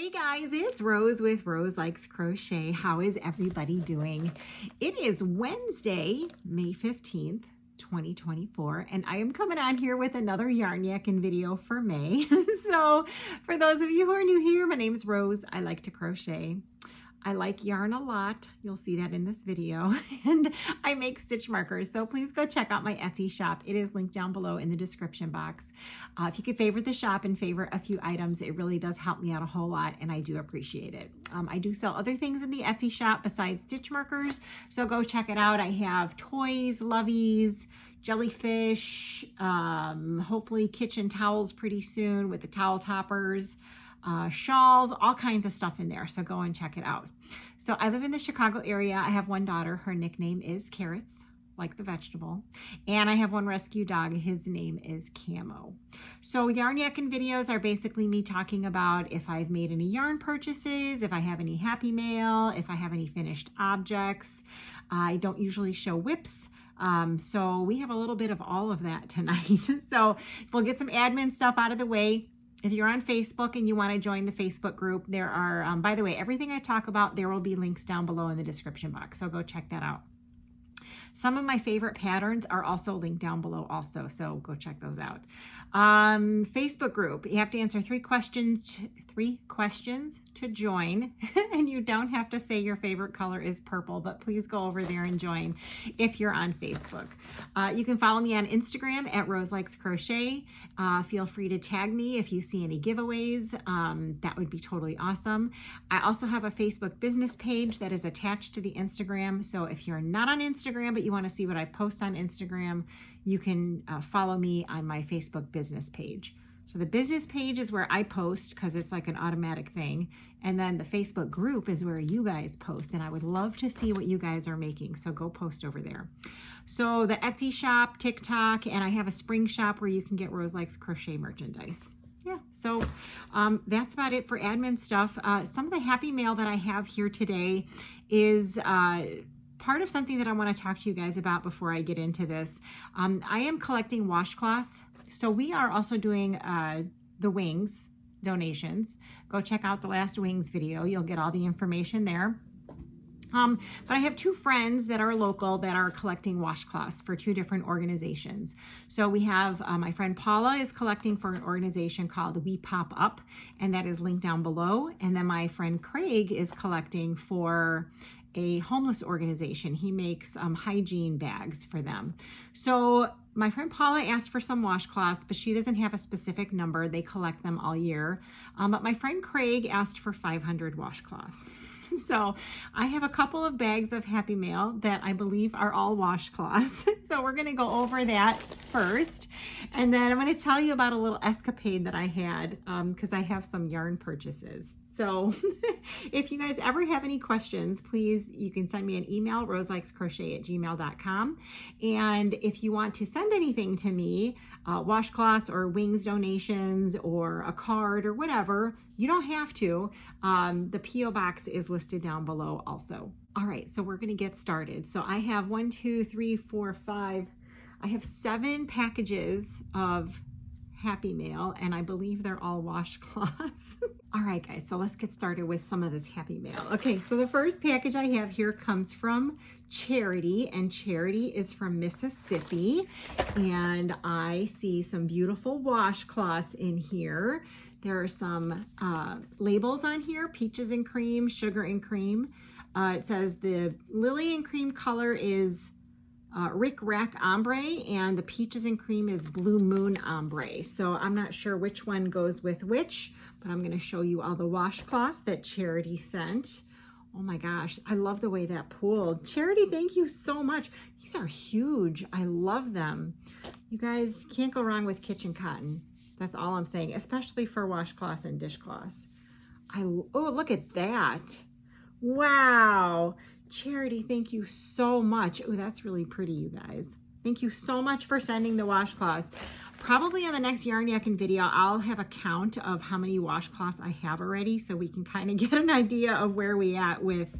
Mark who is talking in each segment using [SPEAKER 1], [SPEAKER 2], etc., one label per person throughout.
[SPEAKER 1] Hey guys, it's Rose with Rose Likes Crochet. How is everybody doing? It is Wednesday, May 15th, 2024, and I am coming on here with another yarn yakking video for May. So for those of you who are new here, my name is Rose. I like to crochet. I like yarn a lot. You'll see that in this video. And I make stitch markers. So please go check out my Etsy shop. It is linked down below in the description box. If you could favorite the shop and favorite a few items, it really does help me out a whole lot, and I do appreciate it. I do sell other things in the Etsy shop besides stitch markers. So go check it out. I have toys, loveys, jellyfish, hopefully kitchen towels pretty soon with the towel toppers. Shawls, all kinds of stuff in there. So go and check it out. So I live in the Chicago area. I have one daughter. Her nickname is Carrots, like the vegetable. And I have one rescue dog. His name is Camo. So yarn yakking videos are basically me talking about if I've made any yarn purchases, if I have any happy mail, if I have any finished objects. I don't usually show whips. So we have a little bit of all of that tonight. So we'll get some admin stuff out of the way. If you're on Facebook and you want to join the Facebook group, there are, by the way, everything I talk about, there will be links down below in the description box. So go check that out. Some of my favorite patterns are also linked down below also. So go check those out. Facebook group, you have to answer three questions to join. And you don't have to say your favorite color is purple, but please go over there and join if you're on Facebook. You can follow me on Instagram at Roselikescrochet. Feel free to tag me if you see any giveaways. That would be totally awesome. I also have a Facebook business page that is attached to the Instagram. So if you're not on Instagram, but you want to see what I post on Instagram, you can follow me on my Facebook business page. So the business page is where I post because it's like an automatic thing. And then the Facebook group is where you guys post. And I would love to see what you guys are making. So go post over there. So the Etsy shop, TikTok, and I have a spring shop where you can get Rose Likes Crochet merchandise. Yeah, so that's about it for admin stuff. Some of the happy mail that I have here today is part of something that I want to talk to you guys about before I get into this. I am collecting washcloths. So we are also doing the wings donations. Go check out the last wings video. You'll get all the information there. But I have two friends that are local that are collecting washcloths for two different organizations. So we have my friend Paula is collecting for an organization called We Pop Up, and that is linked down below. And then my friend Craig is collecting for a homeless organization. He makes hygiene bags for them. So my friend Paula asked for some washcloths, but she doesn't have a specific number. They collect them all year. But my friend Craig asked for 500 washcloths. So I have a couple of bags of Happy Mail that I believe are all washcloths. So we're going to go over that first. And then I'm going to tell you about a little escapade that I had because I have some yarn purchases. So if you guys ever have any questions, please, you can send me an email, roselikescrochet@gmail.com. And if you want to send anything to me, washcloths or wings donations or a card or whatever, you don't have to. The P.O. box is listed down below also. All right, so we're going to get started. So I have 1, 2, 3, 4, 5. I have 7 packages of Happy Mail, and I believe they're all washcloths. All right, guys, so let's get started with some of this Happy Mail. Okay, so the first package I have here comes from Charity, and Charity is from Mississippi, and I see some beautiful washcloths in here. There are some labels on here, peaches and cream, sugar and cream. It says the lily and cream color is Rick Rack Ombre, and the peaches and cream is Blue Moon Ombre. So I'm not sure which one goes with which, but I'm going to show you all the washcloths that Charity sent. Oh my gosh, I love the way that pulled. Charity, thank you so much. These are huge. I love them. You guys can't go wrong with kitchen cotton. That's all I'm saying, especially for washcloths and dishcloths. Oh, look at that. Wow. Charity, thank you so much. Oh, that's really pretty, you guys. Thank you so much for sending the washcloths. Probably on the next yarn yakking video, I'll have a count of how many washcloths I have already, so we can kind of get an idea of where we at with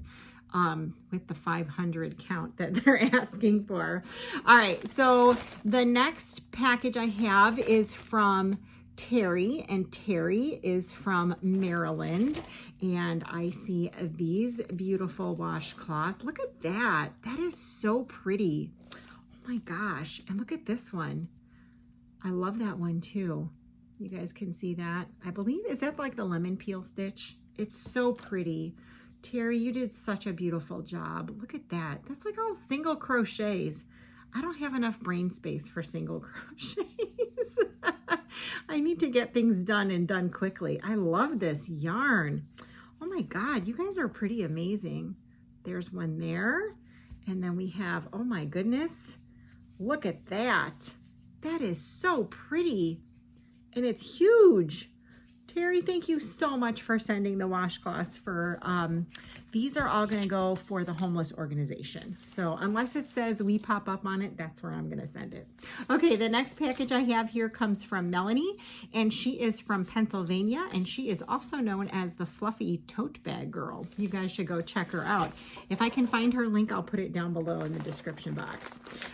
[SPEAKER 1] the 500 count that they're asking for. All right, so the next package I have is from Terry, and Terry is from Maryland, and I see these beautiful washcloths. Look at that. That is so pretty. Oh my gosh. And look at this one. I love that one too. You guys can see that. I believe, is that like the lemon peel stitch? It's so pretty. Terry, you did such a beautiful job. Look at that. That's like all single crochets. I don't have enough brain space for single crochets. I need to get things done and done quickly. I love this yarn. Oh my God, you guys are pretty amazing. There's one there. And then we have, oh my goodness, look at that. That is so pretty. And it's huge. Terry, thank you so much for sending the washcloths for, these are all gonna go for the homeless organization. So unless it says we pop up on it, that's where I'm gonna send it. Okay, the next package I have here comes from Melanie, and she is from Pennsylvania, and she is also known as the Fluffy Tote Bag Girl. You guys should go check her out. If I can find her link, I'll put it down below in the description box.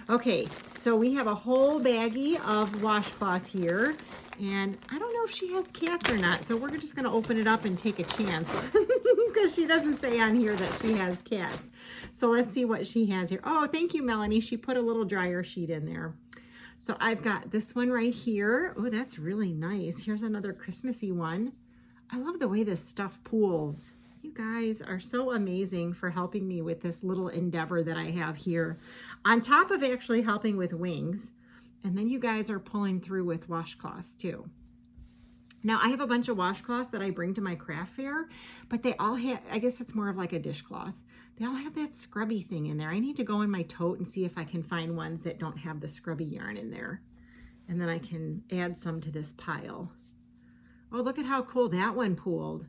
[SPEAKER 1] Okay, so we have a whole baggie of washcloths here. And I don't know if she has cats or not, so we're just gonna open it up and take a chance because she doesn't say on here that she has cats. So let's see what she has here. Oh, thank you, Melanie. She put a little dryer sheet in there. So I've got this one right here. Oh, that's really nice. Here's another Christmassy one. I love the way this stuff pools. You guys are so amazing for helping me with this little endeavor that I have here. On top of actually helping with wings. And then you guys are pulling through with washcloths too. Now I have a bunch of washcloths that I bring to my craft fair, but they all have, I guess it's more of like a dishcloth. They all have that scrubby thing in there. I need to go in my tote and see if I can find ones that don't have the scrubby yarn in there. And then I can add some to this pile. Oh, look at how cool that one pooled.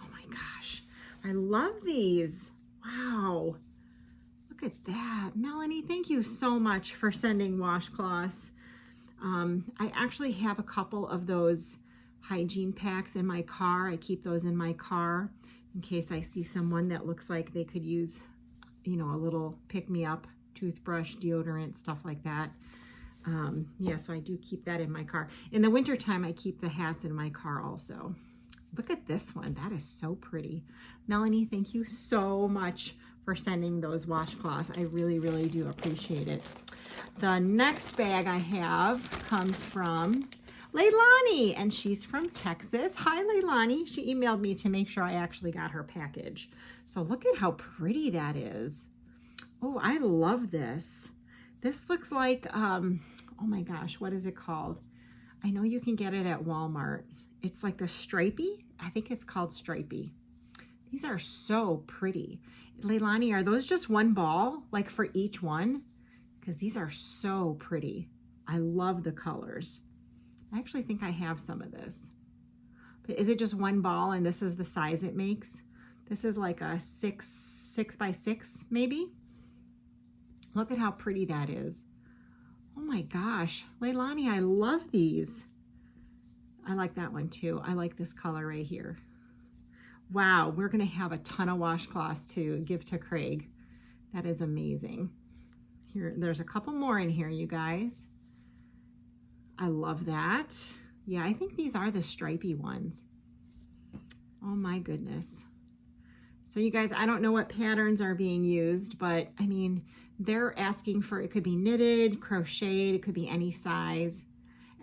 [SPEAKER 1] Oh my gosh, I love these. Wow. Look at that. Melanie, thank you so much for sending washcloths. I actually have a couple of those hygiene packs in my car. I keep those in my car in case I see someone that looks like they could use, you know, a little pick-me-up, toothbrush, deodorant, stuff like that. Yeah, so I do keep that in my car. In the wintertime, I keep the hats in my car also. Look at this one. That is so pretty. Melanie, thank you so much for sending those washcloths. I really, really do appreciate it. The next bag I have comes from Leilani, and she's from Texas. Hi, Leilani. She emailed me to make sure I actually got her package. So look at how pretty that is. Oh, I love this. This looks like, oh my gosh, what is it called? I know you can get it at Walmart. It's like the stripey. I think it's called stripey. These are so pretty. Leilani, are those just one ball, like for each one? Because these are so pretty. I love the colors. I actually think I have some of this. But is it just one ball and this is the size it makes? This is like a 6 by 6 maybe. Look at how pretty that is. Oh my gosh. Leilani, I love these. I like that one too. I like this color right here. Wow, we're gonna have a ton of washcloths to give to Craig. That is amazing. Here, there's a couple more in here, you guys. I love that. Yeah, I think these are the stripey ones. Oh my goodness. So you guys, I don't know what patterns are being used, but I mean, they're asking for, it could be knitted, crocheted, it could be any size.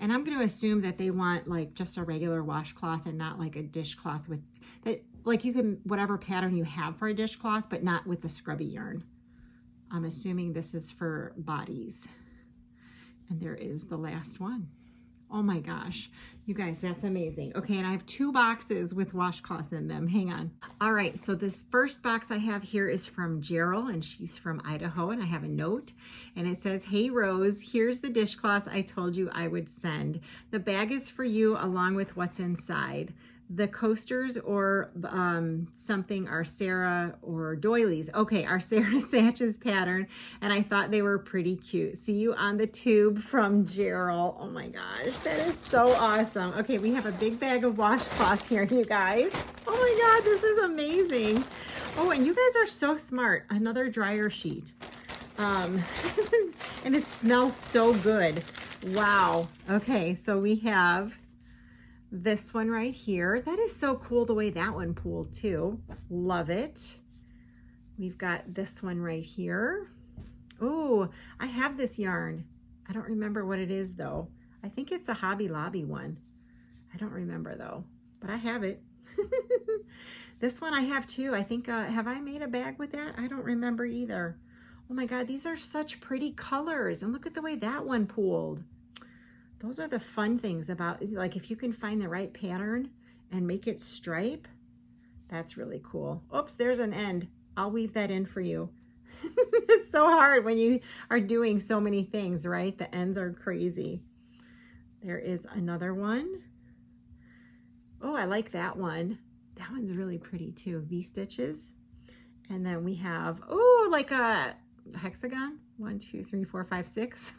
[SPEAKER 1] And I'm going to assume that they want like just a regular washcloth and not like a dishcloth with that. Like you can, whatever pattern you have for a dishcloth, but not with the scrubby yarn. I'm assuming this is for bodies. And there is the last one. Oh my gosh, you guys, that's amazing. Okay, and I have 2 boxes with washcloths in them. Hang on. All right, so this first box I have here is from Gerald, and she's from Idaho, and I have a note, and it says, "Hey Rose, here's the dishcloths I told you I would send. The bag is for you along with what's inside. The coasters or something are Sarah or doilies. Okay, our Sarah Satch's pattern, and I thought they were pretty cute. See you on the tube," from Gerald. Oh my gosh, that is so awesome. Okay, we have a big bag of washcloths here, you guys. Oh my God, this is amazing. Oh, and you guys are so smart. Another dryer sheet. And it smells so good. Wow. Okay, so we have this one right here. That is so cool the way that one pulled too. Love it. We've got this one right here. Oh, I have this yarn. I don't remember what it is though. I think it's a Hobby Lobby one. I don't remember though, but I have it. This one I have too. I think, have I made a bag with that? I don't remember either. Oh my God, these are such pretty colors. And look at the way that one pulled. Those are the fun things about, like, if you can find the right pattern and make it stripe, that's really cool. Oops, there's an end. I'll weave that in for you. It's so hard when you are doing so many things, right? The ends are crazy. There is another one. Oh, I like that one. That one's really pretty too. V-stitches. And then we have, oh, like a hexagon. 1, 2, 3, 4, 5, 6.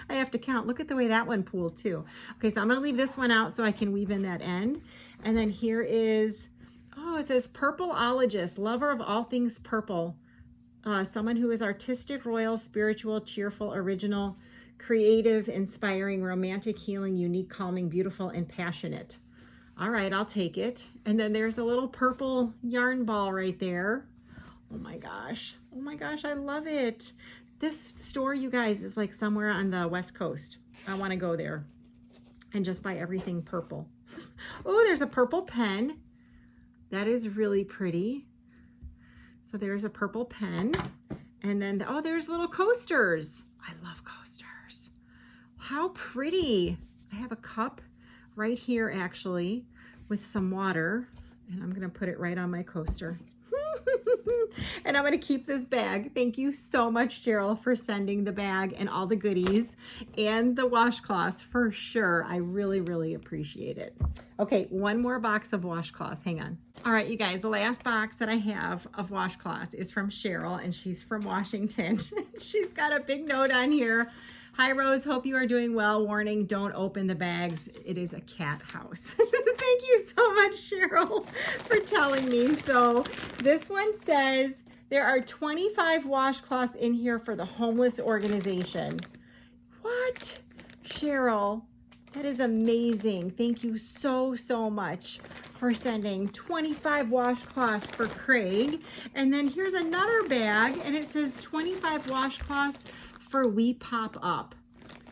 [SPEAKER 1] I have to count. Look at the way that one pulled too. Okay, so I'm going to leave this one out so I can weave in that end. And then here is, oh, it says purpleologist, lover of all things purple. Someone who is artistic, royal, spiritual, cheerful, original, creative, inspiring, romantic, healing, unique, calming, beautiful, and passionate. All right, I'll take it. And then there's a little purple yarn ball right there. Oh my gosh. Oh my gosh, I love it. This store, you guys, is like somewhere on the West Coast. I want to go there and just buy everything purple. Oh, there's a purple pen. That is really pretty. So there's a purple pen. And then, oh, there's little coasters. I love coasters. How pretty. I have a cup right here actually with some water, and I'm going to put it right on my coaster. And I'm going to keep this bag. Thank you so much, Cheryl, for sending the bag and all the goodies and the washcloths for sure. I really, really appreciate it. Okay, one more box of washcloths. Hang on. All right, you guys, the last box that I have of washcloths is from Cheryl, and she's from Washington. She's got a big note on here. Hi, Rose. Hope you are doing well. Warning, don't open the bags. It is a cat house. Thank you so much, Cheryl, for telling me. So this one says there are 25 washcloths in here for the homeless organization. What? Cheryl, that is amazing. Thank you so, so much for sending 25 washcloths for Craig. And then here's another bag, and it says 25 washcloths for We Pop Up.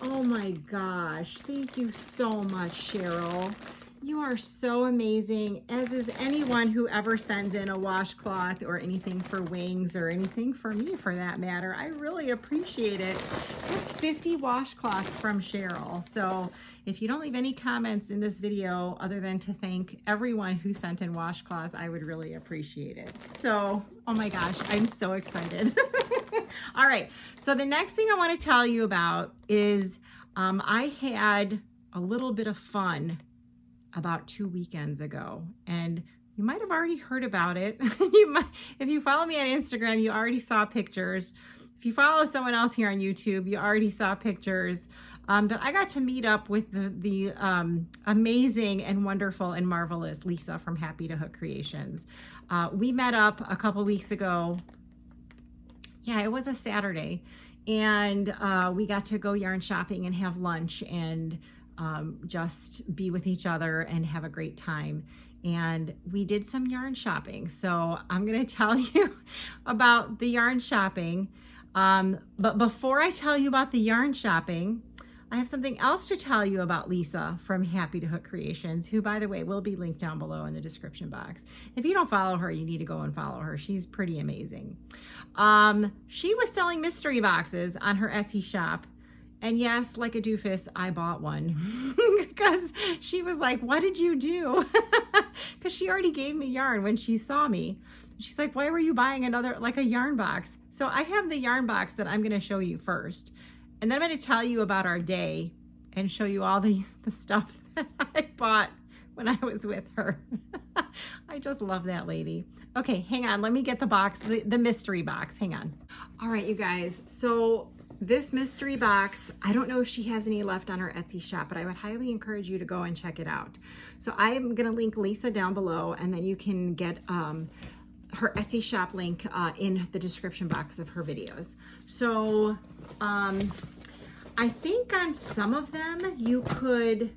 [SPEAKER 1] Oh my gosh, thank you so much, Cheryl. You are so amazing, as is anyone who ever sends in a washcloth or anything for Wings or anything for me for that matter. I really appreciate it. That's 50 washcloths from Cheryl. So if you don't leave any comments in this video other than to thank everyone who sent in washcloths, I would really appreciate it. So, oh my gosh, I'm so excited. All right, so the next thing I want to tell you about is I had a little bit of fun about 2 weekends ago, and you might have already heard about it. If you follow me on Instagram, you already saw pictures. If you follow someone else here on YouTube, you already saw pictures. But I got to meet up with the amazing and wonderful and marvelous Lisa from Happy to Hook Creations. We met up a couple weeks ago. Yeah, it was a Saturday, and we got to go yarn shopping and have lunch and just be with each other and have a great time. And we did some yarn shopping. So I'm going to tell you about the yarn shopping. But before I tell you about the yarn shopping, I have something else to tell you about Lisa from Happy to Hook Creations, who, by the way, will be linked down below in the description box. If you don't follow her, you need to go and follow her. She's pretty amazing. She was selling mystery boxes on her Etsy shop. And yes, like a doofus, I bought one because she was like, what did you do? Because she already gave me yarn when she saw me. She's like, why were you buying another, like a yarn box? So I have the yarn box that I'm going to show you first. And then I'm going to tell you about our day and show you all the stuff that I bought when I was with her. I just love that lady. Okay, hang on. Let me get the box, the mystery box. Hang on. All right, you guys. So this mystery box, I don't know if she has any left on her Etsy shop, but I would highly encourage you to go and check it out. So I'm going to link Lisa down below, and then you can get her Etsy shop link in the description box of her videos. So I think on some of them you could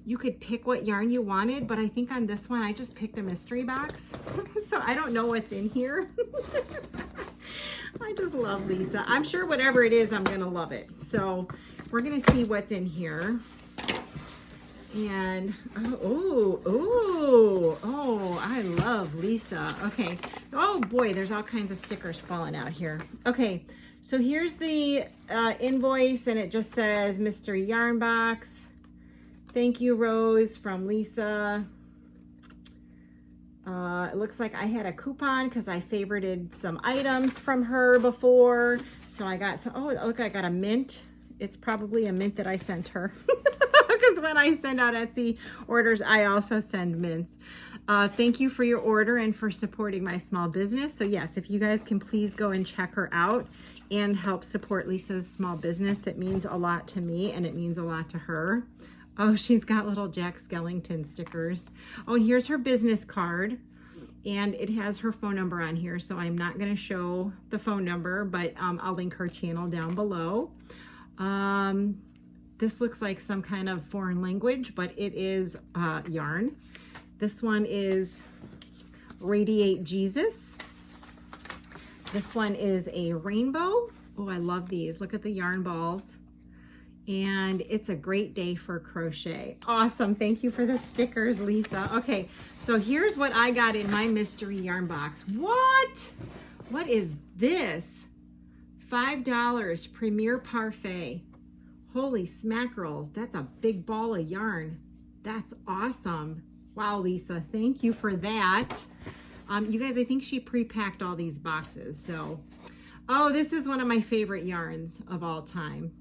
[SPEAKER 1] you could pick what yarn you wanted, but I think on this one, I just picked a mystery box. So I don't know what's in here. I just love Lisa. I'm sure whatever it is, I'm gonna love it. So we're gonna see what's in here. And, oh, I love Lisa. Okay, oh boy, there's all kinds of stickers falling out here. Okay, so here's the invoice, and it just says mystery yarn box. Thank you, Rose, from Lisa. It looks like I had a coupon because I favorited some items from her before. So I got some, oh, look, I got a mint. It's probably a mint that I sent her. Because when I send out Etsy orders, I also send mints. Thank you for your order and for supporting my small business. So yes, if you guys can please go and check her out and help support Lisa's small business. It means a lot to me and it means a lot to her. Oh, she's got little Jack Skellington stickers. Oh, and here's her business card. And it has her phone number on here. So I'm not going to show the phone number, but I'll link her channel down below. This looks like some kind of foreign language, but it is yarn. This one is Radiate Jesus. This one is a rainbow. Oh, I love these. Look at the yarn balls. And it's a great day for crochet. Awesome. Thank you for the stickers, Lisa. Okay, so here's what I got in my mystery yarn box. What is this? $5 Premier Parfait. Holy smackerels. That's a big ball of yarn. That's awesome. Wow, Lisa. Thank you for that. You guys, I think she pre-packed all these boxes. So, oh, this is one of my favorite yarns of all time.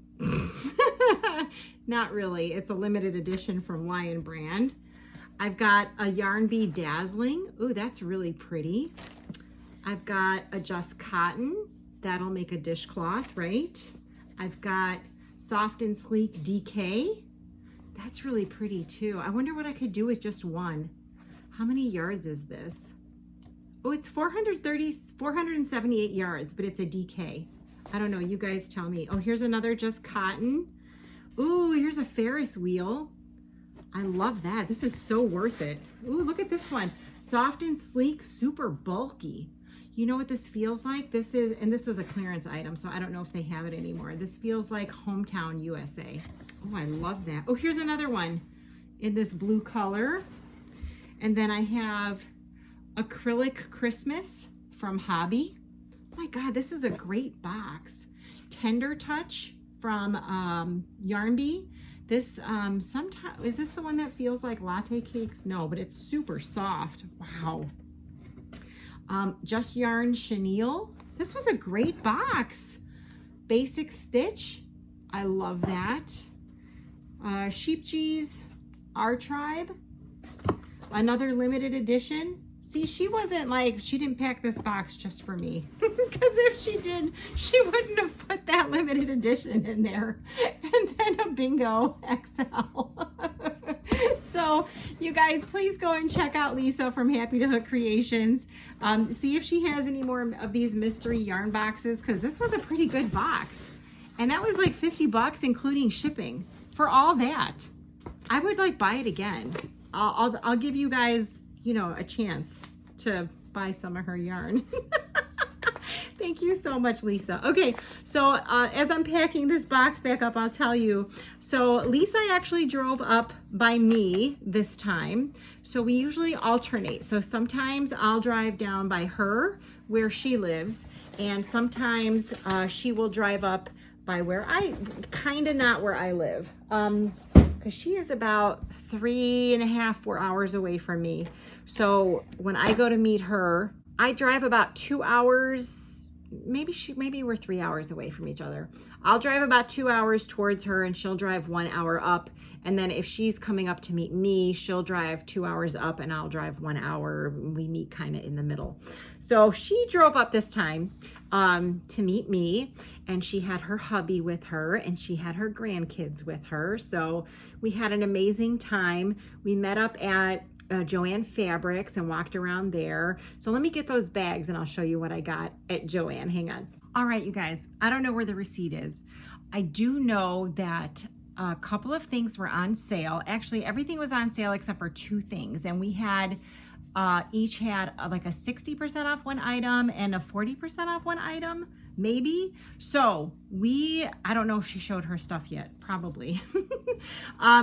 [SPEAKER 1] Not really. It's a limited edition from Lion Brand. I've got a Yarn Bee Dazzling. Ooh, that's really pretty. I've got a Just Cotton. That'll make a dishcloth, right? I've got Soft and Sleek DK. That's really pretty too. I wonder what I could do with just one. How many yards is this? Oh, it's 478 yards, but it's a DK. I don't know, you guys tell me. Oh, here's another Just Cotton. Ooh, here's a Ferris wheel. I love that. This is so worth it. Ooh, look at this one. Soft and Sleek, super bulky. You know what this feels like? This is, and this is a clearance item, so I don't know if they have it anymore. This feels like Hometown USA. Oh, I love that. Oh, here's another one in this blue color. And then I have Acrylic Christmas from Hobby. Oh my God, this is a great box. Tender Touch from Yarn Bee. This, sometimes, is this the one that feels like latte cakes? No, but it's super soft. Wow. Just Yarn Chenille. This was a great box. Basic Stitch. I love that. Sheep G's Our Tribe. Another limited edition. See, she wasn't like, she didn't pack this box just for me. Because if she did, she wouldn't have put that limited edition in there. And then a Bingo XL. So you guys, please go and check out Lisa from Happy to Hook Creations. See if she has any more of these mystery yarn boxes, because this was a pretty good box. And that was like 50 bucks, including shipping. For all that, I would like buy it again. I'll give you guys, you know, a chance to buy some of her yarn. Thank you so much, Lisa. Okay, so as I'm packing this box back up, I'll tell you. So Lisa actually drove up by me this time. So we usually alternate. So sometimes I'll drive down by her where she lives, and sometimes she will drive up by where kind of not where I live. Because she is about 3.5, 4 hours away from me. So when I go to meet her, I drive about 2 hours, maybe we're 3 hours away from each other. I'll drive about 2 hours towards her and she'll drive 1 hour up. And then if she's coming up to meet me, she'll drive 2 hours up and I'll drive 1 hour. We meet kind of in the middle. So she drove up this time to meet me, and she had her hubby with her and she had her grandkids with her. So we had an amazing time. We met up at Joann Fabrics and walked around there. So let me get those bags and I'll show you what I got at Joann. Hang on. All right, you guys, I don't know where the receipt is. I do know that a couple of things were on sale. Actually, everything was on sale except for 2 things. And we had each had like a 60% off one item and a 40% off one item, maybe. So I don't know if she showed her stuff yet, probably.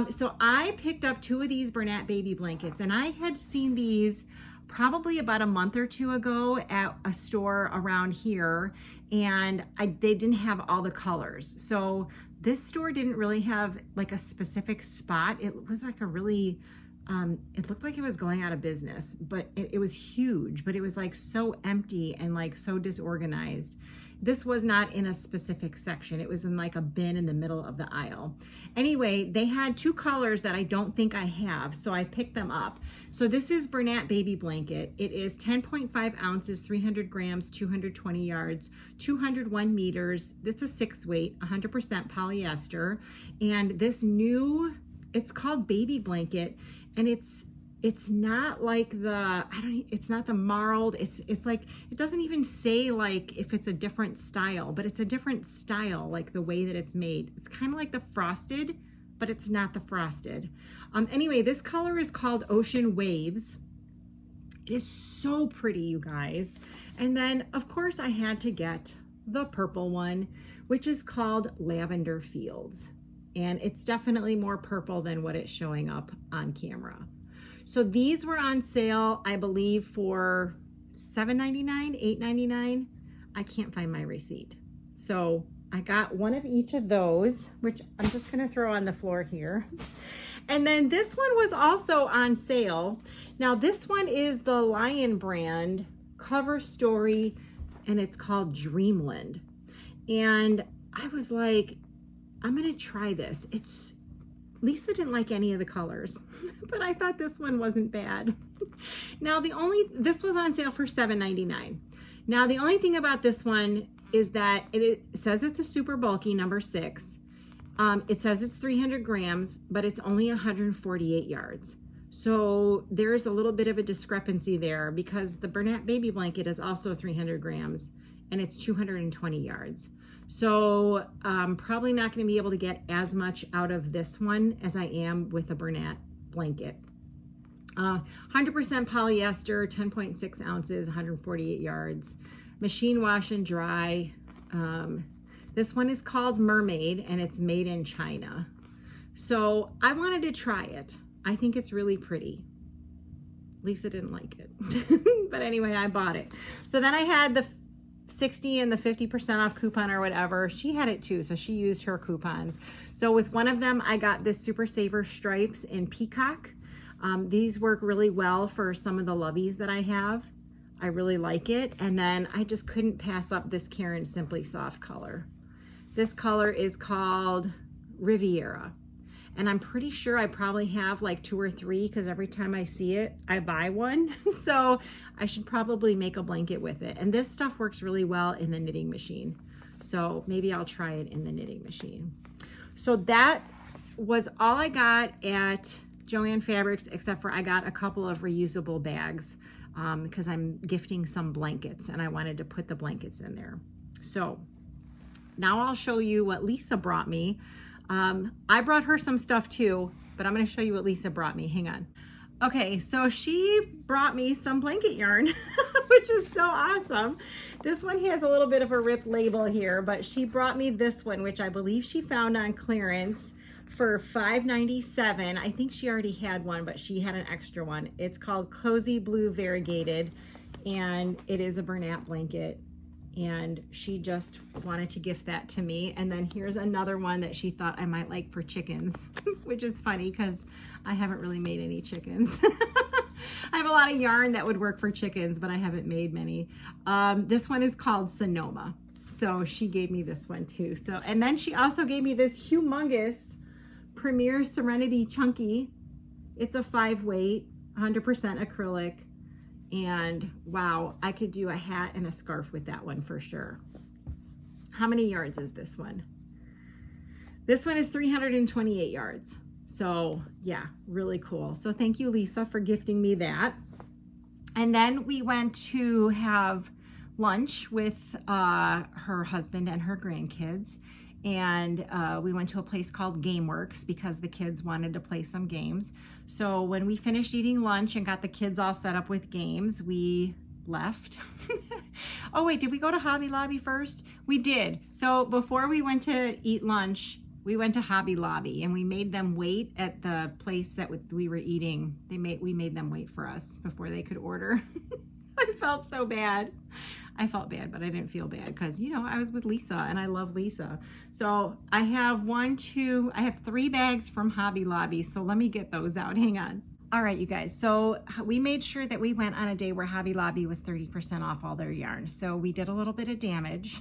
[SPEAKER 1] So I picked up 2 of these Bernat baby blankets, and I had seen these probably about a month or 2 ago at a store around here, and they didn't have all the colors. So this store didn't really have like a specific spot. It was like a really, it looked like it was going out of business, but it was huge, but it was like so empty and like so disorganized. This was not in a specific section. It was in like a bin in the middle of the aisle. Anyway, they had 2 colors that I don't think I have, so I picked them up. So this is Bernat Baby Blanket. It is 10.5 ounces, 300 grams, 220 yards, 201 meters. It's a 6 weight, 100% polyester. And this new, it's called Baby Blanket, and it's not like it's not the marled, it's like, it doesn't even say like if it's a different style, but it's a different style, like the way that it's made. It's kind of like the frosted, but it's not the frosted. Anyway, this color is called Ocean Waves. It is so pretty, you guys. And then of course I had to get the purple one, which is called Lavender Fields. And it's definitely more purple than what it's showing up on camera. So these were on sale, I believe, for $7.99, $8.99. I can't find my receipt. So I got one of each of those, which I'm just gonna throw on the floor here. And then this one was also on sale. Now this one is the Lion brand cover story, and it's called Dreamland. And I was like, I'm gonna try this. Lisa didn't like any of the colors, but I thought this one wasn't bad. Now this was on sale for $7.99. Now the only thing about this one is that it says it's a super bulky number 6. It says it's 300 grams, but it's only 148 yards. So there's a little bit of a discrepancy there, because the Bernat Baby Blanket is also 300 grams and it's 220 yards. So probably not going to be able to get as much out of this one as I am with the Bernat blanket. 100% polyester, 10.6 ounces, 148 yards, machine wash and dry. This one is called Mermaid, and it's made in China. So I wanted to try it. I think it's really pretty. Lisa didn't like it, but anyway, I bought it. So then I had the 60 and the 50% off coupon or whatever. She had it too, so she used her coupons. So with one of them, I got this Super Saver stripes in peacock. These work really well for some of the loveys that I have. I really like it. And then I just couldn't pass up this Karen Simply Soft color. This color is called Riviera. And I'm pretty sure I probably have like 2 or 3, because every time I see it, I buy one. So I should probably make a blanket with it. And this stuff works really well in the knitting machine. So maybe I'll try it in the knitting machine. So that was all I got at Joann Fabrics, except for I got a couple of reusable bags because I'm gifting some blankets and I wanted to put the blankets in there. So now I'll show you what Lisa brought me. I brought her some stuff too, but I'm going to show you what Lisa brought me. Hang on. Okay, so she brought me some blanket yarn, which is so awesome. This one has a little bit of a ripped label here, but she brought me this one, which I believe she found on clearance for $5.97. I think she already had one, but she had an extra one. It's called Cozy Blue Variegated, and it is a Bernat blanket. And she just wanted to gift that to me. And then here's another one that she thought I might like for chickens, which is funny because I haven't really made any chickens. I have a lot of yarn that would work for chickens, but I haven't made many. This one is called Sonoma. So she gave me this one too. So, and then she also gave me this humongous Premier Serenity Chunky. It's a 5 weight, 100% acrylic. And wow, I could do a hat and a scarf with that one for sure. How many yards is this one? This one is 328 yards. So yeah, really cool. So thank you, Lisa, for gifting me that. And then we went to have lunch with her husband and her grandkids. And we went to a place called GameWorks because the kids wanted to play some games. So when we finished eating lunch and got the kids all set up with games, we left. Oh wait, did we go to Hobby Lobby first? We did. So before we went to eat lunch, we went to Hobby Lobby and we made them wait at the place that we were eating. We made them wait for us before they could order. I felt so bad. I felt bad, but I didn't feel bad because, you know, I was with Lisa and I love Lisa. So I have 3 bags from Hobby Lobby. So let me get those out. Hang on. All right, you guys. So we made sure that we went on a day where Hobby Lobby was 30% off all their yarn. So we did a little bit of damage.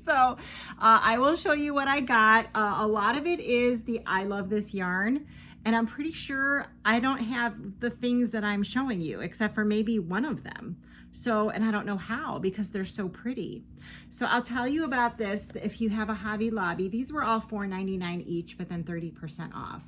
[SPEAKER 1] So I will show you what I got. A lot of it is the I love this yarn. And I'm pretty sure I don't have the things that I'm showing you, except for maybe one of them. So, and I don't know how because they're so pretty. So I'll tell you about this. If you have a Hobby Lobby, these were all $4.99 each, but then 30% off.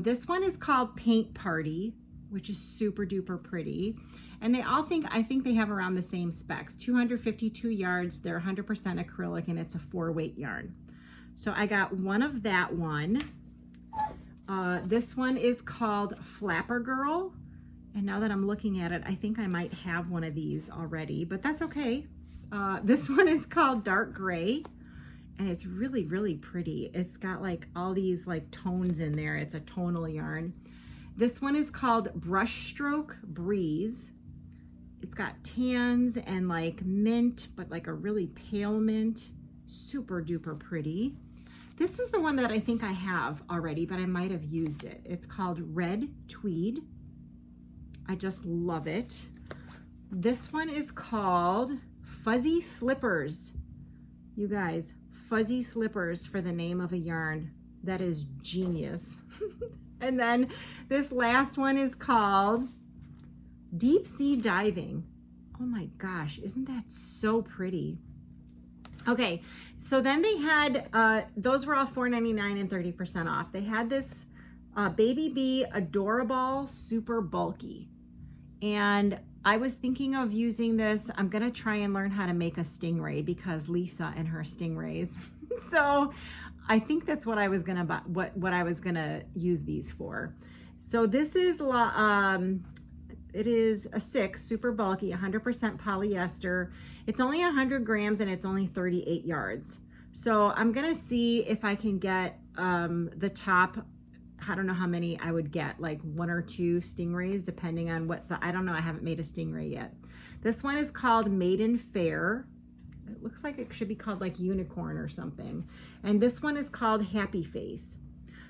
[SPEAKER 1] This one is called Paint Party, which is super duper pretty. And they all I think they have around the same specs, 252 yards. They're 100% acrylic and it's a 4-weight yarn. So I got one of that one. This one is called Flapper Girl. And now that I'm looking at it, I think I might have one of these already, but that's okay. This one is called Dark Gray. And it's really, really pretty. It's got like all these like tones in there. It's a tonal yarn. This one is called Brushstroke Breeze. It's got tans and like mint, but like a really pale mint. Super duper pretty. This is the one that I think I have already, but I might have used it. It's called Red Tweed. I just love it. This one is called Fuzzy Slippers. You guys, Fuzzy Slippers for the name of a yarn. That is genius. And then this last one is called Deep Sea Diving. Oh my gosh, isn't that so pretty? Okay, so then they had, those were all $4.99 and 30% off. They had this Baby Bee Adorable Super Bulky. And I was thinking of using this. I'm gonna try and learn how to make a stingray because Lisa and her stingrays. So I think that's what I was gonna buy, what I was gonna use these for. So this is it is a 6, super bulky, 100% polyester. It's only 100 grams and it's only 38 yards. So I'm gonna see if I can get the top. I don't know how many I would get, like 1 or 2 stingrays, depending on what size. I don't know, I haven't made a stingray yet. This one is called Maiden Fair. It looks like it should be called like Unicorn or something. And this one is called Happy Face.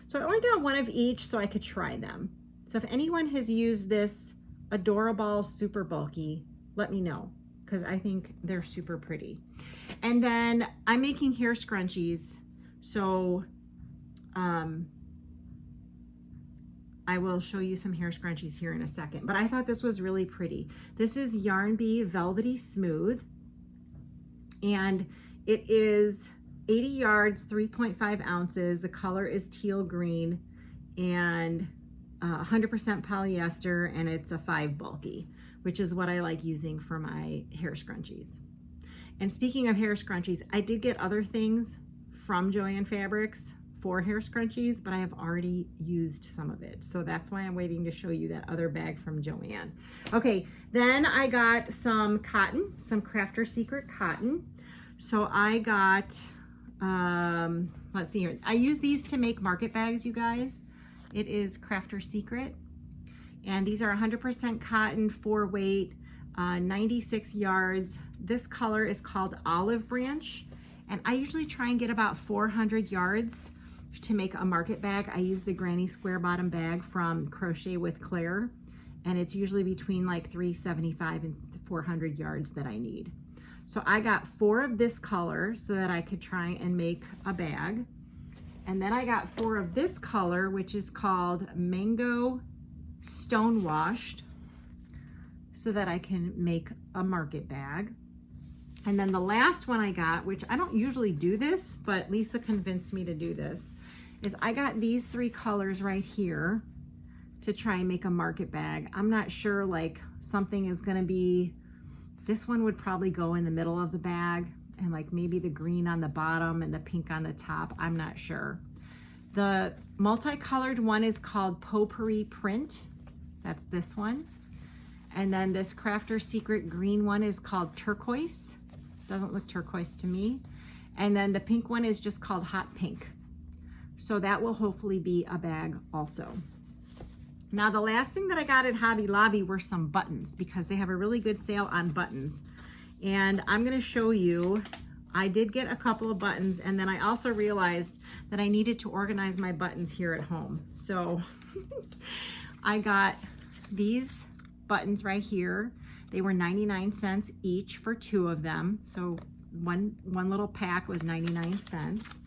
[SPEAKER 1] So I only got one of each so I could try them. So if anyone has used this Adorable Super Bulky, let me know, because I think they're super pretty. And then I'm making hair scrunchies. So, I will show you some hair scrunchies here in a second, but I thought this was really pretty. This is Yarn Bee Velvety Smooth, and it is 80 yards, 3.5 ounces. The color is teal green, and 100% polyester, and it's a 5 bulky, which is what I like using for my hair scrunchies. And speaking of hair scrunchies, I did get other things from Joann Fabrics for hair scrunchies, but I have already used some of it. So that's why I'm waiting to show you that other bag from Joann. Okay, then I got some cotton, some Crafter Secret cotton. So I got, let's see here. I use these to make market bags, you guys. It is Crafter Secret. And these are 100% cotton, 4-weight, 96 yards. This color is called Olive Branch. And I usually try and get about 400 yards to make a market bag. I use the Granny Square Bottom bag from Crochet with Claire, and it's usually between like 375 and 400 yards that I need. So I got 4 of this color so that I could try and make a bag. And then I got 4 of this color, which is called Mango Stonewashed, so that I can make a market bag. And then the last one I got, which I don't usually do this, but Lisa convinced me to do this, is I got these 3 colors right here to try and make a market bag. I'm not sure, like something is gonna be, this one would probably go in the middle of the bag, and like maybe the green on the bottom and the pink on the top. I'm not sure. The multicolored one is called Potpourri Print. That's this one. And then this Crafter Secret green one is called Turquoise. Doesn't look turquoise to me. And then the pink one is just called Hot Pink. So that will hopefully be a bag also. Now the last thing that I got at Hobby Lobby were some buttons, because they have a really good sale on buttons. And I'm gonna show you, I did get a couple of buttons, and then I also realized that I needed to organize my buttons here at home. So I got these buttons right here. They were 99 cents each for 2 of them. So one little pack was 99 cents.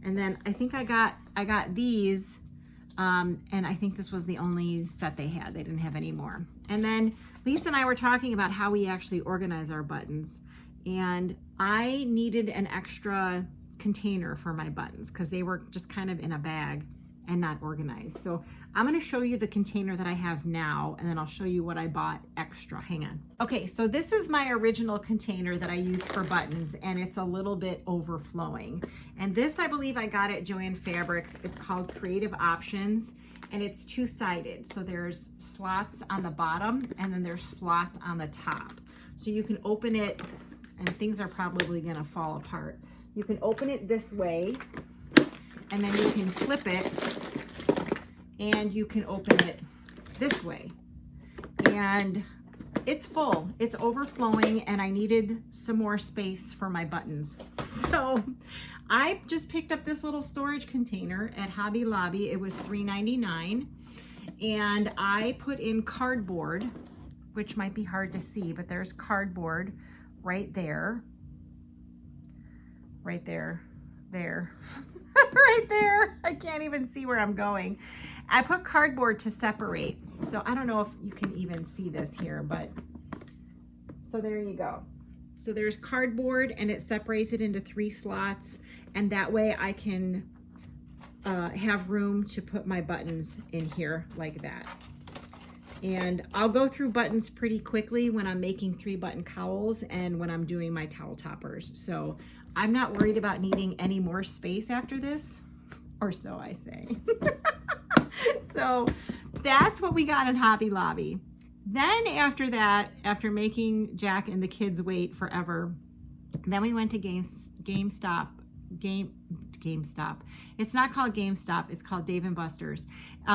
[SPEAKER 1] And then I think I got these, and I think this was the only set they had. They didn't have any more. And then Lisa and I were talking about how we actually organize our buttons. And I needed an extra container for my buttons because they were just kind of in a bag and not organized. So I'm gonna show you the container that I have now, and then I'll show you what I bought extra. Hang on. Okay, so this is my original container that I use for buttons, and it's a little bit overflowing. And this, I believe I got at Joann Fabrics. It's called Creative Options, and it's 2-sided. So there's slots on the bottom, and then there's slots on the top. So you can open it, and things are probably gonna fall apart. You can open it this way, and then you can flip it, and you can open it this way. And it's full, it's overflowing, and I needed some more space for my buttons. So I just picked up this little storage container at Hobby Lobby. It was $3.99, and I put in cardboard, which might be hard to see, but there's cardboard right there, there. Right there. I can't even see where I'm going. I put cardboard to separate. So I don't know if you can even see this here, but so there you go. So there's cardboard, and it separates it into 3 slots, and that way I can have room to put my buttons in here like that. And I'll go through buttons pretty quickly when I'm making 3-button cowls and when I'm doing my towel toppers. So I'm not worried about needing any more space after this, or so I say. So that's what we got at Hobby Lobby. Then after that, after making Jack and the kids wait forever, then we went to GameStop. It's not called GameStop, it's called Dave & Buster's.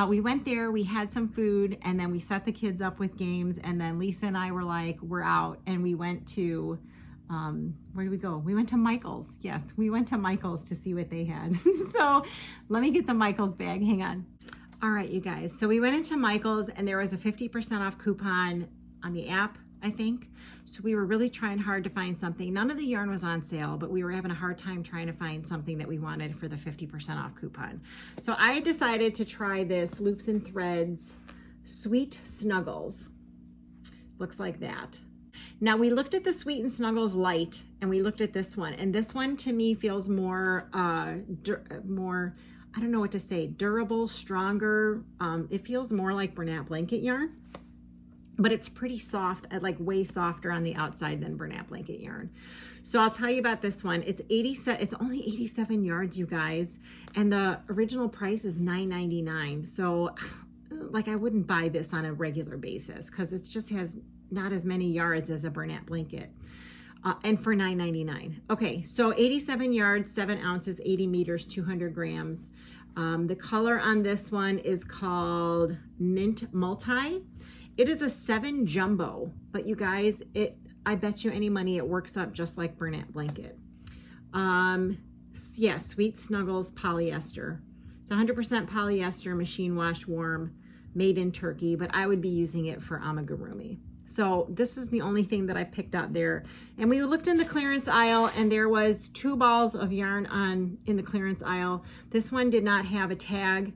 [SPEAKER 1] We went there, we had some food, and then we set the kids up with games, and then Lisa and I were like, we're out, and we went to, where did we go? We went to Michael's. Yes, we went to Michael's to see what they had. So let me get the Michael's bag, hang on. All right, you guys, so we went into Michael's, and there was a 50% off coupon on the app, I think. So we were really trying hard to find something. None of the yarn was on sale, but we were having a hard time trying to find something that we wanted for the 50% off coupon. So I decided to try this Loops and Threads Sweet Snuggles. Looks like that. Now we looked at the Sweet and Snuggles Light, and we looked at this one, and this one to me feels more, I don't know what to say, durable, stronger. It feels more like Bernat blanket yarn, but it's pretty soft, like way softer on the outside than Bernat blanket yarn. So I'll tell you about this one. It's only 87 yards, you guys, and the original price is $9.99. So like I wouldn't buy this on a regular basis because it just has not as many yards as a Bernat blanket. And for $9.99. Okay, so 87 yards, 7 ounces, 80 meters, 200 grams. The color on this one is called Mint Multi. It is a 7 jumbo, but you guys, I bet you any money it works up just like Bernat blanket. Yeah, Sweet Snuggles polyester. It's 100% polyester, machine wash, warm, made in Turkey, but I would be using it for amigurumi. So this is the only thing that I picked out there. And we looked in the clearance aisle, and there was 2 balls of yarn in the clearance aisle. This one did not have a tag.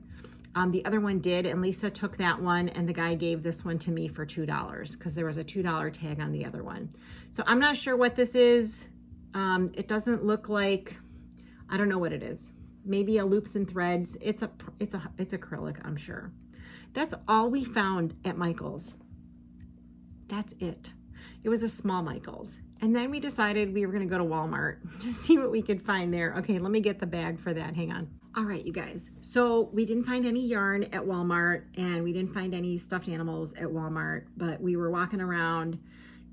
[SPEAKER 1] The other one did, and Lisa took that one, and the guy gave this one to me for $2 because there was a $2 tag on the other one. So I'm not sure what this is. It doesn't look like, I don't know what it is. Maybe a Loops and Threads. It's acrylic, I'm sure. That's all we found at Michael's. That's it. It was a small Michael's. And then we decided we were gonna go to Walmart to see what we could find there. Okay, let me get the bag for that, hang on. All right, you guys, so we didn't find any yarn at Walmart and we didn't find any stuffed animals at Walmart, but we were walking around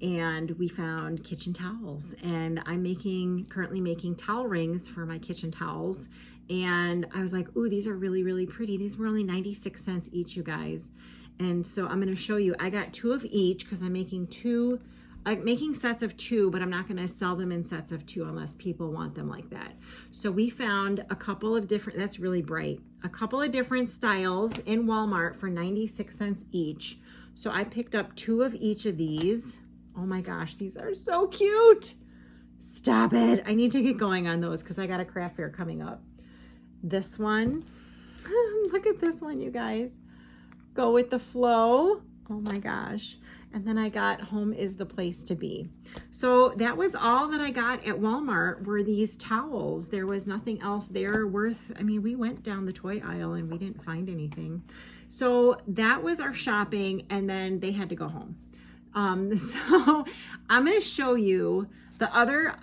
[SPEAKER 1] and we found kitchen towels. And I'm currently making towel rings for my kitchen towels. And I was like, ooh, these are really, really pretty. These were only 96 cents each, you guys. And so I'm gonna show you, I got 2 of each because I'm making sets of 2, but I'm not gonna sell them in sets of 2 unless people want them like that. So we found a couple of different, that's really bright, a couple of different styles in Walmart for 96 cents each. So I picked up 2 of each of these. Oh my gosh, these are so cute. Stop it. I need to get going on those because I got a craft fair coming up. This one, look at this one, you guys. Go with the flow. Oh my gosh. And then I got Home is the Place to Be. So that was all that I got at Walmart were these towels. There was nothing else there worth, I mean, we went down the toy aisle and we didn't find anything. So that was our shopping and then they had to go home. So I'm going to show you the other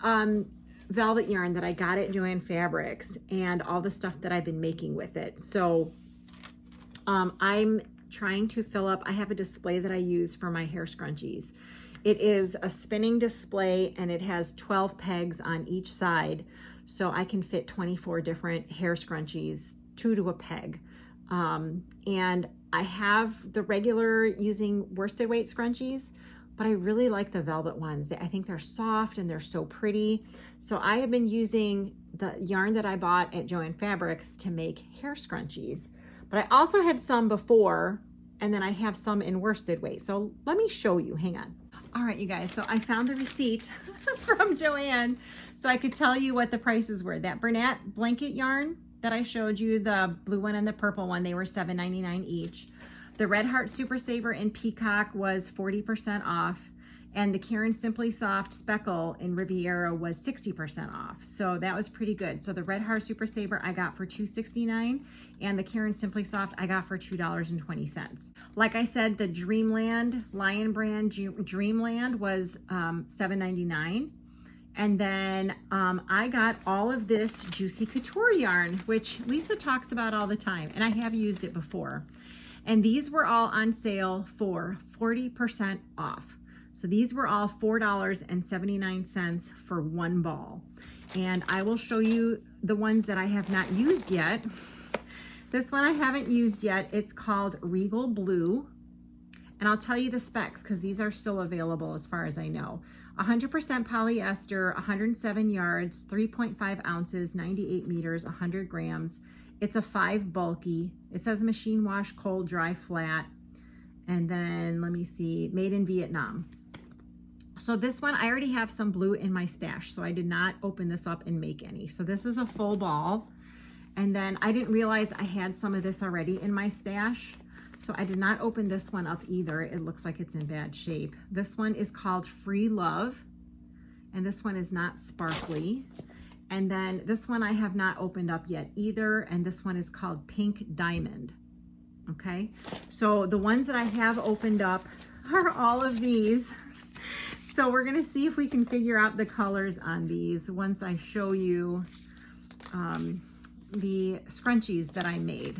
[SPEAKER 1] velvet yarn that I got at Joann Fabrics and all the stuff that I've been making with it. So I'm trying to fill up, I have a display that I use for my hair scrunchies. It is a spinning display and it has 12 pegs on each side. So I can fit 24 different hair scrunchies, 2 to a peg. And I have the regular using worsted weight scrunchies, but I really like the velvet ones. I think they're soft and they're so pretty. So I have been using the yarn that I bought at Joann Fabrics to make hair scrunchies. But I also had some before, and then I have some in worsted weight. So let me show you, hang on. All right, you guys, so I found the receipt from Joann, so I could tell you what the prices were. That Bernat blanket yarn that I showed you, the blue one and the purple one, they were $7.99 each. The Red Heart Super Saver in Peacock was 40% off. And the Karen Simply Soft Speckle in Riviera was 60% off. So that was pretty good. So the Red Heart Super Saver I got for $2.69 and the Karen Simply Soft I got for $2.20. Like I said, the Dreamland, Lion Brand Dreamland was $7.99. And then I got all of this Juicy Couture yarn, which Lisa talks about all the time, and I have used it before. And these were all on sale for 40% off. So these were all $4.79 for one ball. And I will show you the ones that I have not used yet. This one I haven't used yet. It's called Regal Blue. And I'll tell you the specs because these are still available as far as I know. 100% polyester, 107 yards, 3.5 ounces, 98 meters, 100 grams. It's a 5 bulky. It says machine wash, cold, dry, flat. And then let me see, made in Vietnam. So this one, I already have some blue in my stash, so I did not open this up and make any. So this is a full ball. And then I didn't realize I had some of this already in my stash. So I did not open this one up either. It looks like it's in bad shape. This one is called Free Love. And this one is not sparkly. And then this one I have not opened up yet either. And this one is called Pink Diamond. Okay. So the ones that I have opened up are all of these. So we're going to see if we can figure out the colors on these once I show you the scrunchies that I made.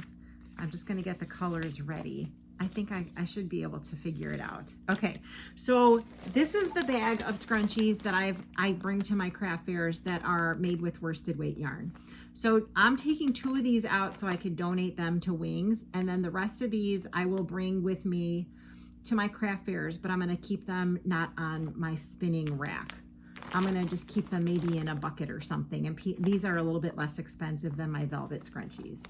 [SPEAKER 1] I'm just going to get the colors ready. I think I should be able to figure it out. Okay, so this is the bag of scrunchies that I bring to my craft fairs that are made with worsted weight yarn. So I'm taking 2 of these out so I could donate them to Wings, and then the rest of these I will bring with me to my craft fairs, but I'm going to keep them not on my spinning rack. I'm going to just keep them maybe in a bucket or something. And these are a little bit less expensive than my velvet scrunchies.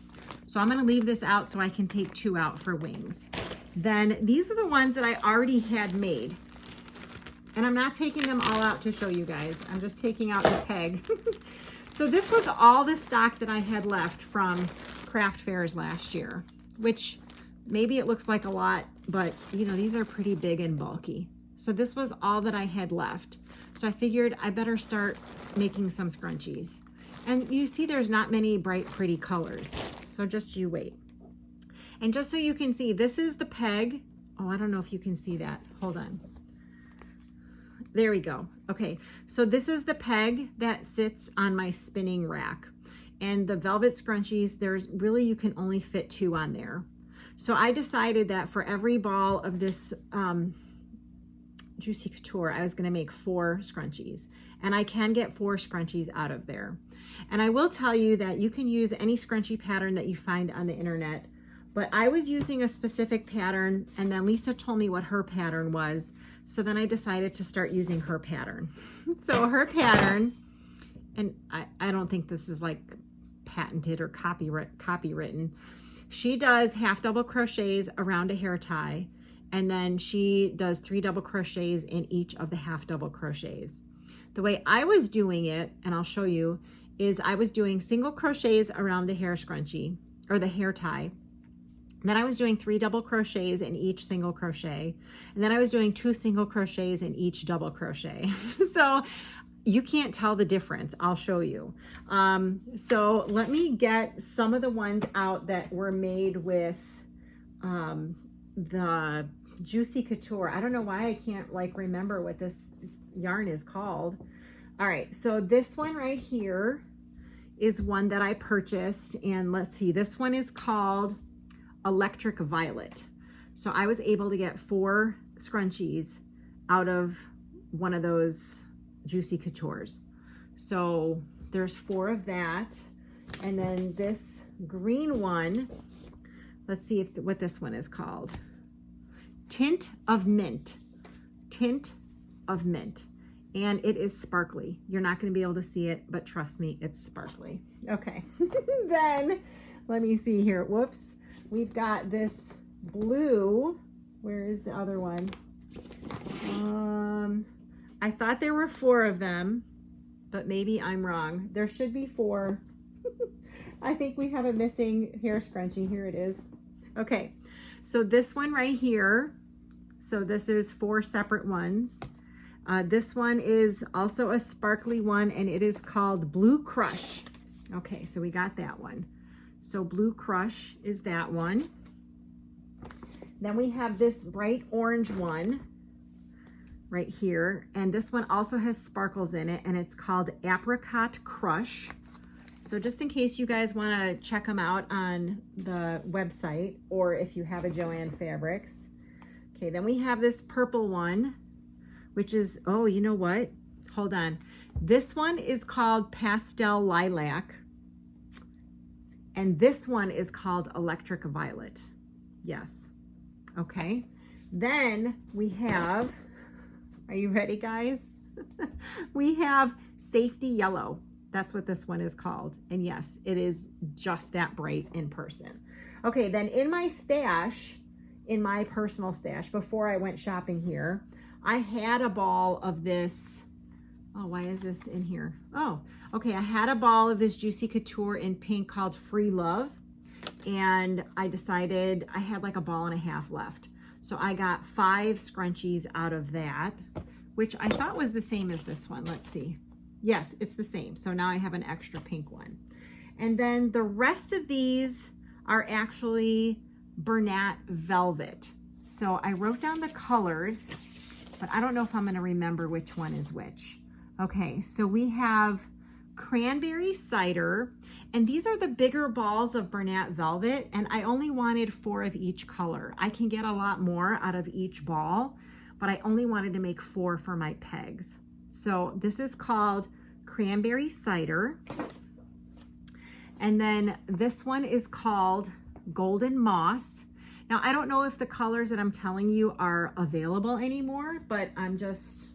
[SPEAKER 1] So I'm going to leave this out so I can take 2 out for Wings. Then these are the ones that I already had made. And I'm not taking them all out to show you guys. I'm just taking out the peg. So this was all the stock that I had left from craft fairs last year, which maybe it looks like a lot, but you know, these are pretty big and bulky. So this was all that I had left. So I figured I better start making some scrunchies. And you see there's not many bright, pretty colors. So just you wait. And just so you can see, this is the peg. Oh, I don't know if you can see that. Hold on. There we go. Okay, so this is the peg that sits on my spinning rack. And the velvet scrunchies, there's really, you can only fit 2 on there. So I decided that for every ball of this Juicy Couture, I was gonna make 4 scrunchies. And I can get 4 scrunchies out of there. And I will tell you that you can use any scrunchie pattern that you find on the internet, but I was using a specific pattern, and then Lisa told me what her pattern was. So then I decided to start using her pattern. So her pattern, and I don't think this is like patented or copywritten. She does half double crochets around a hair tie, and then she does 3 double crochets in each of the half double crochets. The way I was doing it, and I'll show you, is I was doing single crochets around the hair scrunchie or the hair tie. Then I was doing 3 double crochets in each single crochet. And then I was doing 2 single crochets in each double crochet. So you can't tell the difference. I'll show you. So let me get some of the ones out that were made with the Juicy Couture. I don't know why I can't like remember what this yarn is called. All right, so this one right here is one that I purchased, and let's see, this one is called Electric Violet. So I was able to get 4 scrunchies out of one of those Juicy Coutures. So there's 4 of that. And then this green one, let's see if what this one is called. Tint of Mint. Tint of Mint. And it is sparkly. You're not going to be able to see it, but trust me, it's sparkly. Okay. Then let me see here. Whoops. We've got this blue. Where is the other one? I thought there were 4 of them, but maybe I'm wrong. There should be 4. I think we have a missing hair scrunchie. Here it is. Okay, so this one right here. So this is 4 separate ones. This one is also a sparkly one, and it is called Blue Crush. Okay, so we got that one. So Blue Crush is that one. Then we have this bright orange one right here. And this one also has sparkles in it, and it's called Apricot Crush. So just in case you guys want to check them out on the website, or if you have a Joann Fabrics. Okay, then we have this purple one, which is, oh, you know what? Hold on. This one is called Pastel Lilac. And this one is called Electric Violet. Yes. Okay. Then we have, are you ready, guys? We have Safety Yellow. That's what this one is called. And yes, it is just that bright in person. Okay, then in my stash, in my personal stash, before I went shopping here, I had a ball of this. Oh, why is this in here? Oh, okay. I had a ball of this Juicy Couture in pink called Free Love. And I decided I had like a ball and a half left. So I got 5 scrunchies out of that, which I thought was the same as this one. Let's see. Yes, it's the same. So now I have an extra pink one. And then the rest of these are actually Bernat Velvet. So I wrote down the colors, but I don't know if I'm going to remember which one is which. Okay, so we have Cranberry Cider, and these are the bigger balls of Bernat Velvet, and I only wanted 4 of each color. I can get a lot more out of each ball, but I only wanted to make 4 for my pegs. So this is called Cranberry Cider. And then this one is called Golden Moss. Now, I don't know if the colors that I'm telling you are available anymore, but I'm just,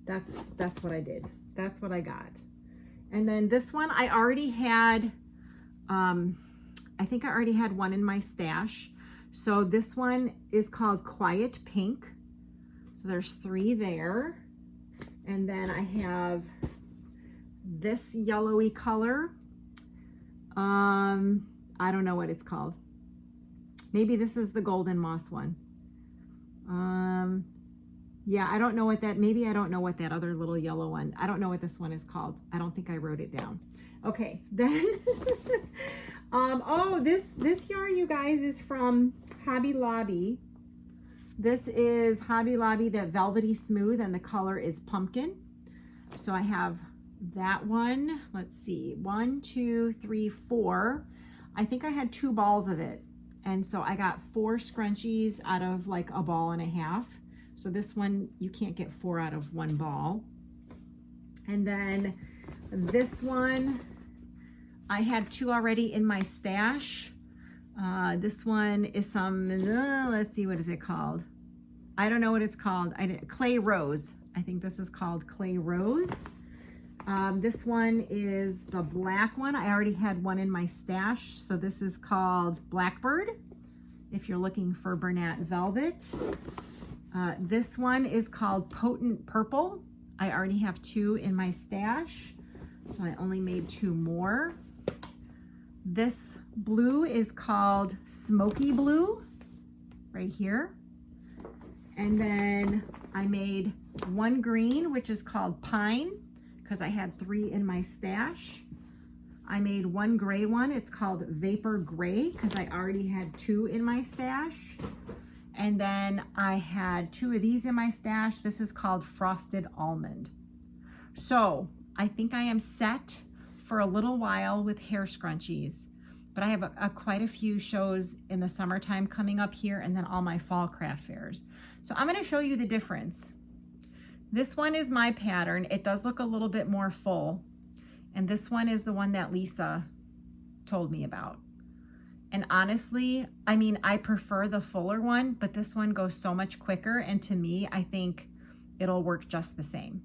[SPEAKER 1] that's what I did. That's what I got. And then this one, I already had, I think I already had one in my stash. So this one is called Quiet Pink. So there's 3 there. And then I have this yellowy color. I don't know what it's called. Maybe this is the Golden Moss one. Yeah, I don't know what that, maybe I don't know what that other little yellow one, I don't know what this one is called. I don't think I wrote it down. Okay, then, oh, this yarn, you guys, is from Hobby Lobby. This is Hobby Lobby, that velvety smooth, and the color is pumpkin. So I have that one. Let's see, 1, 2, 3, 4. I think I had 2 balls of it. And so I got 4 scrunchies out of like a ball and a half. So this one, you can't get 4 out of 1 ball. And then this one, I had 2 already in my stash. This one is some, let's see, what is it called? I don't know what it's called. Clay Rose. I think this is called Clay Rose. This one is the black one. I already had one in my stash. So this is called Blackbird, if you're looking for Bernat Velvet. This one is called Potent Purple. I already have 2 in my stash, so I only made 2 more. This blue is called Smoky Blue, right here. And then I made 1 green, which is called Pine, because I had 3 in my stash. I made 1 gray one. It's called Vapor Gray, because I already had 2 in my stash. And then I had 2 of these in my stash. This is called Frosted Almond. So I think I am set for a little while with hair scrunchies, but I have quite a few shows in the summertime coming up here, and then all my fall craft fairs. So I'm going to show you the difference. This one is my pattern. It does look a little bit more full. And this one is the one that Lisa told me about. And honestly, I mean, I prefer the fuller one, but this one goes so much quicker. And to me, I think it'll work just the same.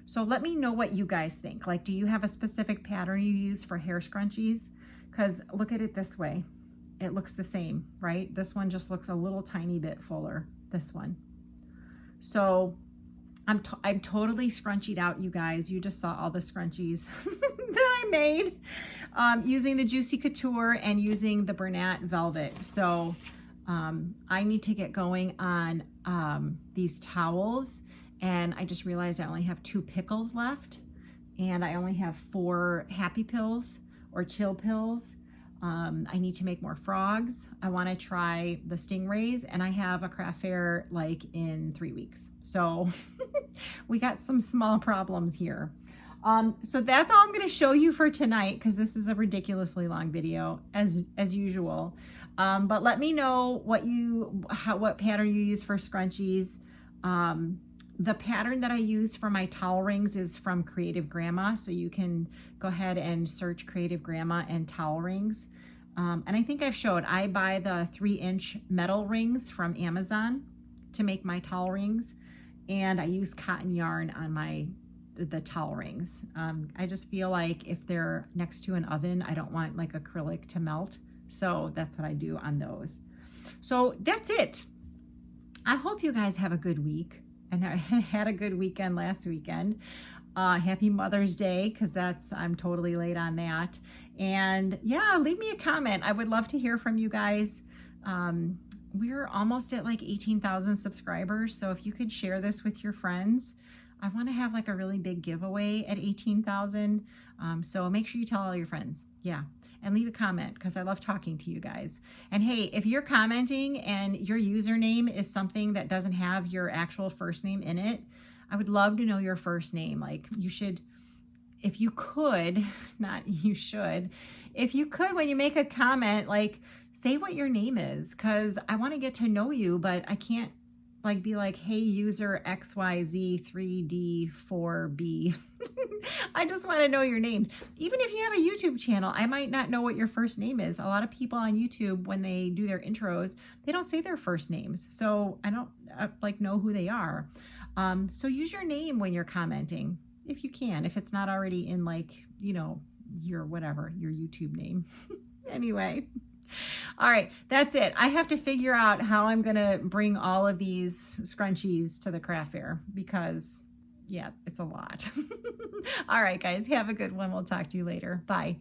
[SPEAKER 1] So let me know what you guys think. Like, do you have a specific pattern you use for hair scrunchies? Because look at it this way. It looks the same, right? This one just looks a little tiny bit fuller, this one. So I'm totally scrunchied out, you guys. You just saw all the scrunchies that I made using the Juicy Couture and using the Bernat Velvet. So I need to get going on these towels. And I just realized I only have 2 pickles left. And I only have 4 happy pills or chill pills. I need to make more frogs. I want to try the stingrays, and I have a craft fair like in 3 weeks. So we got some small problems here. So that's all I'm going to show you for tonight, because this is a ridiculously long video as usual. But let me know what pattern you use for scrunchies. The pattern that I use for my towel rings is from Creative Grandma, so you can go ahead and search Creative Grandma and towel rings. And I think I've showed, I buy the 3-inch metal rings from Amazon to make my towel rings, and I use cotton yarn on the towel rings. I just feel like if they're next to an oven, I don't want like acrylic to melt, so that's what I do on those. So that's it. I hope you guys have a good week. And I had a good weekend last weekend. Happy Mother's Day, because I'm totally late on that. And yeah, leave me a comment. I would love to hear from you guys. We're almost at like 18,000 subscribers. So if you could share this with your friends, I want to have like a really big giveaway at 18,000. So make sure you tell all your friends. Yeah. And leave a comment, because I love talking to you guys. And hey, if you're commenting and your username is something that doesn't have your actual first name in it, I would love to know your first name. Like, you should, if you could, not you should, if you could, when you make a comment, like, say what your name is, because I want to get to know you, but I can't like be like, hey, user XYZ3D4B. I just want to know your names. Even if you have a YouTube channel, I might not know what your first name is. A lot of people on YouTube, when they do their intros, they don't say their first names. So I don't like know who they are. So use your name when you're commenting, if you can, if it's not already in like, you know, your whatever, your YouTube name. Anyway. All right, that's it. I have to figure out how I'm going to bring all of these scrunchies to the craft fair, because, yeah, it's a lot. All right, guys, have a good one. We'll talk to you later. Bye.